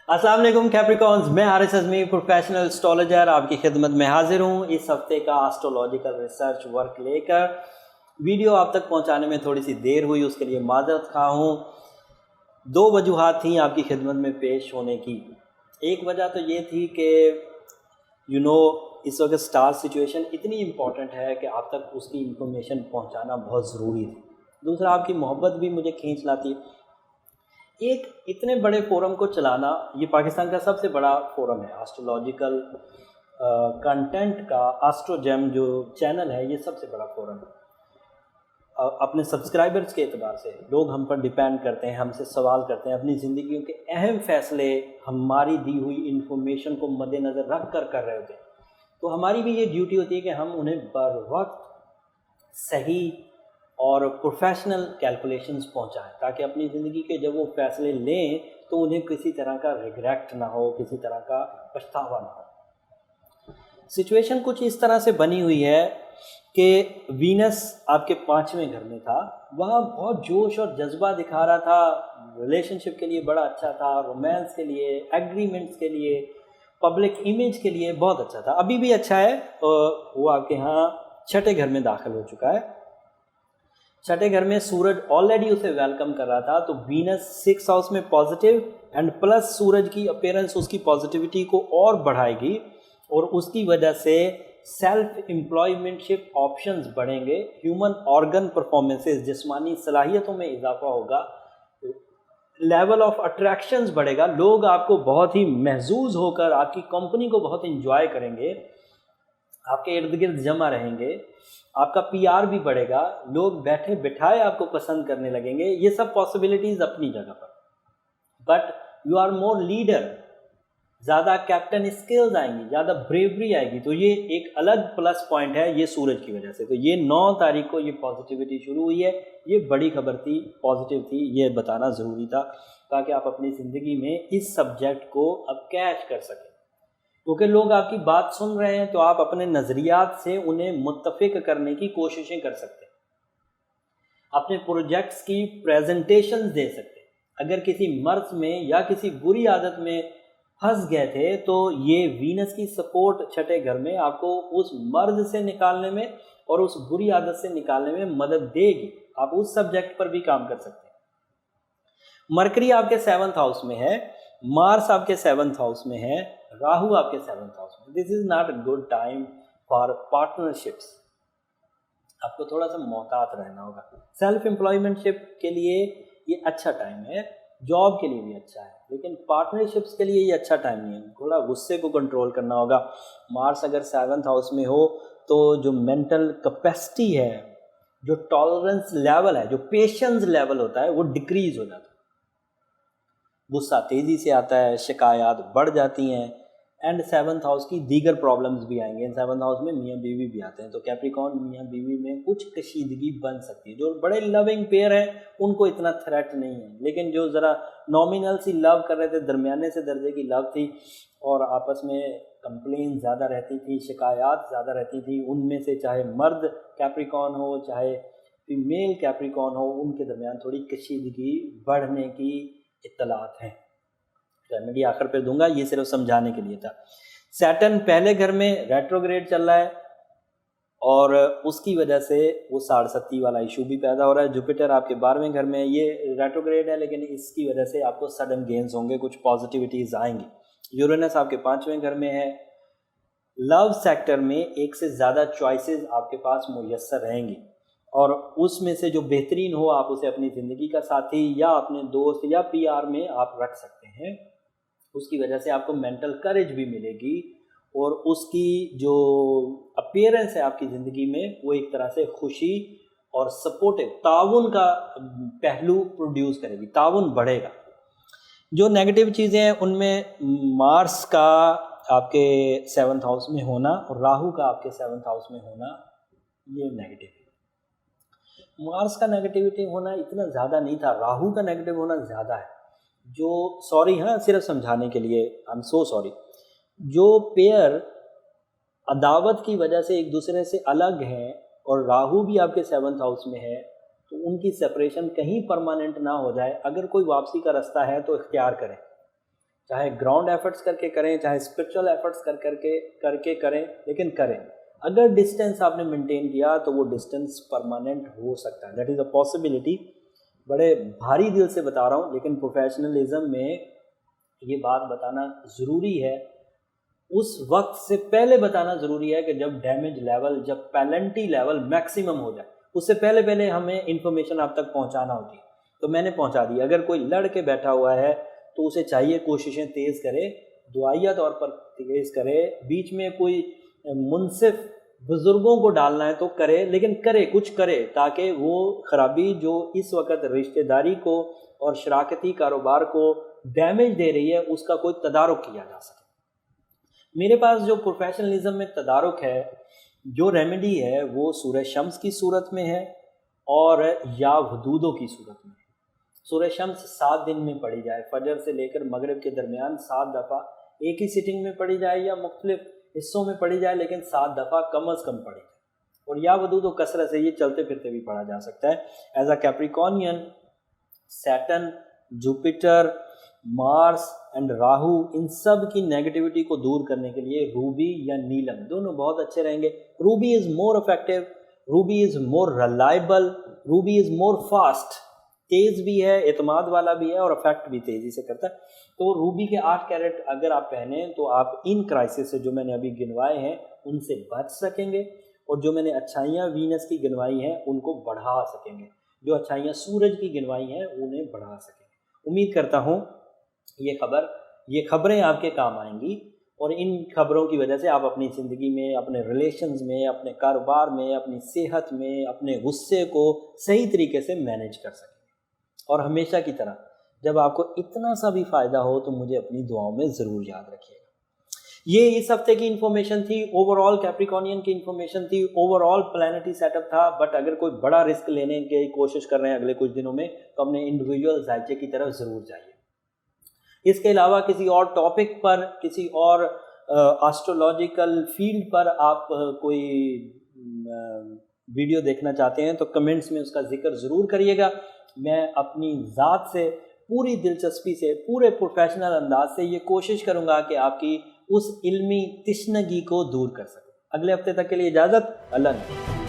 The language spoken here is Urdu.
السلام علیکم کیپریکونز، میں حارث اعظمی پروفیشنل اسٹرالوجر آپ کی خدمت میں حاضر ہوں اس ہفتے کا اسٹرولوجیکل ریسرچ ورک لے کر۔ ویڈیو آپ تک پہنچانے میں تھوڑی سی دیر ہوئی، اس کے لیے معذرت خواہ ہوں۔ دو وجوہات تھیں آپ کی خدمت میں پیش ہونے کی۔ ایک وجہ تو یہ تھی کہ اس وقت اسٹار سچویشن اتنی امپورٹنٹ ہے کہ آپ تک اس کی انفارمیشن پہنچانا بہت ضروری تھی۔ دوسرا، آپ کی محبت بھی مجھے کھینچ لاتی ہے۔ ایک اتنے بڑے فورم کو چلانا، یہ پاکستان کا سب سے بڑا فورم ہے ایسٹرولوجیکل کنٹینٹ کا۔ ایسٹرو جیم جو چینل ہے یہ سب سے بڑا فورم ہے۔ اپنے سبسکرائبرز کے اعتبار سے لوگ ہم پر ڈیپینڈ کرتے ہیں، ہم سے سوال کرتے ہیں، اپنی زندگیوں کے اہم فیصلے ہماری دی ہوئی انفارمیشن کو مد نظر رکھ کر رہے ہوتے ہیں۔ تو ہماری بھی یہ ڈیوٹی ہوتی ہے کہ ہم انہیں بر وقت صحیح اور پروفیشنل کیلکولیشنز پہنچائیں، تاکہ اپنی زندگی کے جب وہ فیصلے لیں تو انہیں کسی طرح کا ریگریٹ نہ ہو، کسی طرح کا پچھتاوا نہ ہو۔ سچویشن کچھ اس طرح سے بنی ہوئی ہے کہ وینس آپ کے 5ویں گھر میں تھا، وہاں بہت جوش اور جذبہ دکھا رہا تھا، ریلیشن شپ کے لیے بڑا اچھا تھا، رومانس کے لیے، ایگریمنٹس کے لیے، پبلک امیج کے لیے بہت اچھا تھا، ابھی بھی اچھا ہے۔ وہ آپ کے ہاں 6 گھر میں داخل ہو چکا ہے۔ 6 گھر میں سورج آلریڈی اسے ویلکم کر رہا تھا، تو وینس 6 ہاؤس میں پازیٹیو اینڈ پلس سورج کی اپیرنس اس کی پازیٹیوٹی کو اور بڑھائے گی، اور اس کی وجہ سے سیلف امپلائمنٹ شپ آپشنز بڑھیں گے، ہیومن آرگن پرفارمنسز، جسمانی صلاحیتوں میں اضافہ ہوگا، لیول آف اٹریکشنز بڑھے گا، لوگ آپ کو بہت ہی محظوظ ہو کر آپ کی کمپنی کو بہت انجوائے کریں گے، آپ کے ارد گرد جمع رہیں گے، آپ کا پی آر بھی بڑھے گا، لوگ بیٹھے بٹھائے آپ کو پسند کرنے لگیں گے۔ یہ سب پاسبلٹیز اپنی جگہ پر، but you are more leader, زیادہ کیپٹن اسکلز آئیں گی، زیادہ بریوری آئے گی، تو یہ ایک الگ پلس پوائنٹ ہے یہ سورج کی وجہ سے۔ تو یہ 9 تاریخ کو یہ پازیٹیوٹی شروع ہوئی ہے، یہ بڑی خبر تھی، پازیٹیو تھی، یہ بتانا ضروری تھا تاکہ آپ اپنی زندگی میں اس سبجیکٹ کو اب کیچ کر سکیں، کیونکہ لوگ آپ کی بات سن رہے ہیں تو آپ اپنے نظریات سے انہیں متفق کرنے کی کوششیں کر سکتے ہیں، اپنے پروجیکٹس کی پریزنٹیشنز دے سکتے ہیں۔ اگر کسی مرض میں یا کسی بری عادت میں پھنس گئے تھے تو یہ وینس کی سپورٹ 6 گھر میں آپ کو اس مرض سے نکالنے میں اور اس بری عادت سے نکالنے میں مدد دے گی، آپ اس سبجیکٹ پر بھی کام کر سکتے ہیں۔ مرکری آپ کے 7th ہاؤس میں ہے، مارس آپ کے 7th ہاؤس میں ہے، راہو آپ کے 7th ہاؤس میں۔ This is not a good time for partnerships, آپ کو تھوڑا سا محتاط رہنا ہوگا۔ سیلف امپلائمنٹ شپ کے لیے یہ اچھا ٹائم ہے، جاب کے لیے بھی اچھا ہے، لیکن پارٹنرشپس کے لیے یہ اچھا ٹائم نہیں ہے، تھوڑا غصے کو کنٹرول کرنا ہوگا۔ مارس اگر 7th ہاؤس میں ہو تو جو مینٹل کیپیسٹی ہے، جو ٹالرنس لیول ہے، جو پیشنس لیول ہوتا ہے، وہ ڈکریز ہو جاتا ہے، غصہ تیزی سے آتا ہے، شکایات بڑھ جاتی ہیں، اینڈ 7th ہاؤس کی دیگر پرابلمز بھی آئیں گے۔ 7th ہاؤس میں میاں بیوی بھی آتے ہیں، تو کیپریکون میاں بیوی میں کچھ کشیدگی بن سکتی ہے۔ جو بڑے لونگ پیئر ہیں ان کو اتنا تھریٹ نہیں ہے، لیکن جو ذرا نامینل سی لو کر رہے تھے، درمیانے سے درجے کی لو تھی، اور آپس میں کمپلین زیادہ رہتی تھی، شکایات زیادہ رہتی تھی، ان میں سے چاہے مرد کیپریکون ہو چاہے فیمیل کیپریکون ہو، ان کے درمیان تھوڑی کشیدگی بڑھنے کی اطلاعات ہیں۔ ریمیڈی آخر پہ دوں گا، یہ صرف سمجھانے کے لیے تھا۔ سیٹرن پہلے گھر میں ریٹروگریڈ چل رہا ہے، اور اس کی وجہ سے وہ 67 والا ایشو بھی پیدا ہو رہا ہے۔ جوپیٹر آپ کے 12ویں گھر میں، یہ ریٹروگریڈ ہے لیکن اس کی وجہ سے آپ کو سڈن گینز ہوں گے، کچھ پازیٹیوٹیز آئیں گی۔ یورینس آپ کے 5ویں گھر میں ہے، لو سیکٹر میں ایک سے زیادہ چوائسز آپ کے پاس میسر رہیں گی، اور اس میں سے جو بہترین ہو آپ اسے اپنی زندگی کا ساتھی یا اپنے دوست یا پی آر میں آپ رکھ سکتے ہیں۔ اس کی وجہ سے آپ کو مینٹل کریج بھی ملے گی، اور اس کی جو اپیرنس ہے آپ کی زندگی میں وہ ایک طرح سے خوشی اور سپورٹو تعاون کا پہلو پروڈیوس کرے گی، تعاون بڑھے گا۔ جو نیگیٹو چیزیں ہیں ان میں مارس کا آپ کے 7th ہاؤس میں ہونا اور راہو کا آپ کے 7th ہاؤس میں ہونا، یہ نیگیٹو ہے۔ مارس کا نیگیٹیوٹی ہونا اتنا زیادہ نہیں تھا، راہو کا نیگیٹو ہونا زیادہ ہے۔ جو صرف سمجھانے کے لیے آئی ایم سو سوری، جو پیئر عداوت کی وجہ سے ایک دوسرے سے الگ ہیں اور راہو بھی آپ کے 7th ہاؤس میں ہے، تو ان کی سپریشن کہیں پرماننٹ نہ ہو جائے، اگر کوئی واپسی کا راستہ ہے تو اختیار کریں، چاہے گراؤنڈ ایفرٹس کر کے کریں، چاہے اسپرچل ایفرٹس کر کے کریں، لیکن کریں۔ اگر ڈسٹینس آپ نے مینٹین کیا تو وہ ڈسٹینس پرماننٹ ہو سکتا ہے، دیٹ از اے پاسبلٹی۔ بڑے بھاری دل سے بتا رہا ہوں، لیکن پروفیشنلزم میں یہ بات بتانا ضروری ہے، اس وقت سے پہلے بتانا ضروری ہے کہ جب ڈیمیج لیول، جب پیلنٹی لیول میکسیمم ہو جائے، اس سے پہلے ہمیں انفارمیشن آپ تک پہنچانا ہوتی ہے۔ تو میں نے پہنچا دی۔ اگر کوئی لڑ کے بیٹھا ہوا ہے تو اسے چاہیے کوششیں تیز کرے، دعائیہ طور پر تیز کرے، بیچ میں کوئی منصف بزرگوں کو ڈالنا ہے تو کرے، لیکن کرے، کچھ کرے، تاکہ وہ خرابی جو اس وقت رشتہ داری کو اور شراکتی کاروبار کو ڈیمیج دے رہی ہے اس کا کوئی تدارک کیا جا سکے۔ میرے پاس جو پروفیشنلزم میں تدارک ہے، جو ریمیڈی ہے، وہ سورہ شمس کی صورت میں ہے اور یا حدودوں کی صورت میں ہے۔ سورہ شمس 7 دن میں پڑھی جائے، فجر سے لے کر مغرب کے درمیان 7 دفعہ، ایک ہی سٹنگ میں پڑھی جائے یا مختلف حصوں میں پڑھی جائے، لیکن 7 دفعہ کم از کم پڑھی جائے۔ اور یا ودود و کثرت سے، یہ چلتے پھرتے بھی پڑھا جا سکتا ہے۔ As a Capricornian, Saturn, Jupiter, Mars and Rahu, ان سب کی نیگیٹیوٹی کو دور کرنے کے لیے روبی یا نیلم دونوں بہت اچھے رہیں گے۔ روبی از مور افیکٹو، روبی از مور ریلائبل، روبی از مور فاسٹ، تیز بھی ہے، اعتماد والا بھی ہے اور افیکٹ بھی تیزی سے کرتا ہے۔ تو روبی کے 8 کیرٹ اگر آپ پہنیں تو آپ ان کرائسس سے جو میں نے ابھی گنوائے ہیں ان سے بچ سکیں گے، اور جو میں نے اچھائیاں وینس کی گنوائی ہیں ان کو بڑھا سکیں گے، جو اچھائیاں سورج کی گنوائی ہیں انہیں بڑھا سکیں گے۔ امید کرتا ہوں یہ خبریں آپ کے کام آئیں گی، اور ان خبروں کی وجہ سے آپ اپنی زندگی میں، اپنے ریلیشنز میں، اپنے کاروبار میں، اپنی صحت میں، اپنے غصے کو صحیح طریقے سے مینیج کر سکیں۔ اور ہمیشہ کی طرح جب آپ کو اتنا سا بھی فائدہ ہو تو مجھے اپنی دعاؤں میں ضرور یاد رکھیے گا۔ یہ اس ہفتے کی انفارمیشن تھی، اوور آل کیپریکونین کی انفارمیشن تھی، overall planetary setup تھا۔ بٹ اگر کوئی بڑا رسک لینے کی کوشش کر رہے ہیں اگلے کچھ دنوں میں تو اپنے انڈیویجول ذائقے کی طرف ضرور جائیے۔ اس کے علاوہ کسی اور ٹاپک پر، کسی اور آسٹرولوجیکل فیلڈ پر آپ کوئی ویڈیو دیکھنا چاہتے ہیں تو کمنٹس میں اس کا ذکر ضرور کریے گا۔ میں اپنی ذات سے پوری دلچسپی سے، پورے پروفیشنل انداز سے یہ کوشش کروں گا کہ آپ کی اس علمی تشنگی کو دور کر سکوں۔ اگلے ہفتے تک کے لیے اجازت، اللہ حافظ۔